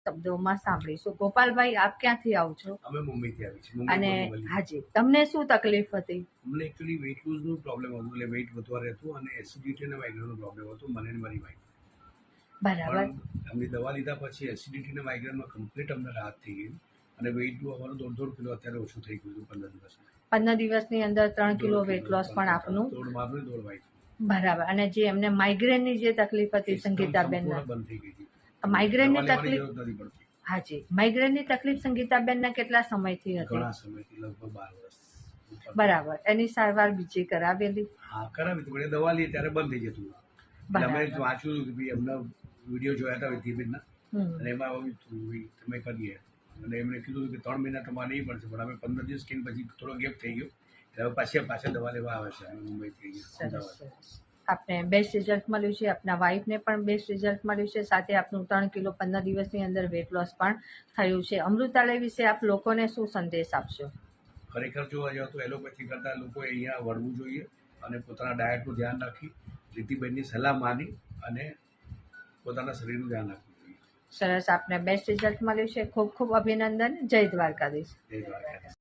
શબ્દોમાં સાંભળીશું। ગોપાલભાઈ, આપ ક્યાંથી આવો છો? અમે મુંબઈથી આવી છીએ। અને હાજી, તમને શું તકલીફ હતી? અમને એકચ્યુઅલી વેઇટ લૂઝનું પ્રોબ્લેમ હતું, એટલે વેઇટ વધવા રહેતું અને એસિડિટી અને માઇગ્રેનનો પ્રોબ્લેમ હતો મને અને મારી વાઈફ। બરાબર। અમને દવા લીધા પછી એસિડિટી અને માઇગ્રેનમાં કમ્પ્લીટ અમને રાહત થઈ ગઈ અને વેઇટનું અમારું 1.5 કિલો અત્યારે ઓછું થઈ ગયું હતું 15 દિવસમાં। 15 દિવસની અંદર 3 કિલો વેટ લોસ પણ આપનું? દોડ મારું, દોડ વાઈફ। બરાબર। અને જે એમને માઇગ્રેનની જે તકલીફ હતી સંગીતાબેન, બંધ થઈ ગઈ હતી। માઇગ્રેનની તકલીફ નથી પડતી। હાજી, માઇગ્રેનની તકલીફ સંગીતાબેનને કેટલા સમયથી હતી? ઘણા સમયથી, લગભગ 12 વર્ષ। બરાબર। એની સારવાર બીજી કરાવેલી? હા, કરાવી હતી, પણ એ દવા લઈએ ત્યારે બંધ થઈ જતું। અમે વાંચ્યું હતું કે ભાઈ એમના વિડીયો જોયા હતા વિધિબેનના, અને એમાં તમે કરીએ, અને એમણે કીધું કે 3 મહિના તમારે નહીં પડશે, પણ અમે 15 દિવસ કરીને પછી થોડો ગેપ થઈ ગયો એટલે હવે પાછા દવા લેવા આવે છે મુંબઈથી અમદાવાદ। આપને બેસ્ટ રિઝલ્ટ મળ્યું છે, આપના વાઈફને પણ બેસ્ટ રિઝલ્ટ મળ્યું છે, સાથે આપનું 3 કિલો 15 દિવસની અંદર વેટ લોસ પણ થયું છે। અમૃતાલય વિશે આપ લોકોને શું સંદેશ આપશો? ખરેખર જોવા જાવ તો એલોપેથી કરતાં લોકોએ અહીંયા વળવું જોઈએ અને પોતાના ડાયટનું ધ્યાન રાખી, રીતિબેનની સલાહ માની અને પોતાના શરીરનું ધ્યાન રાખવું જોઈએ। સરસ, આપને બેસ્ટ રિઝલ્ટ મળ્યું છે, ખૂબ ખૂબ અભિનંદન। જય દ્વારકાધીશ। જય દ્વારકાધીશ।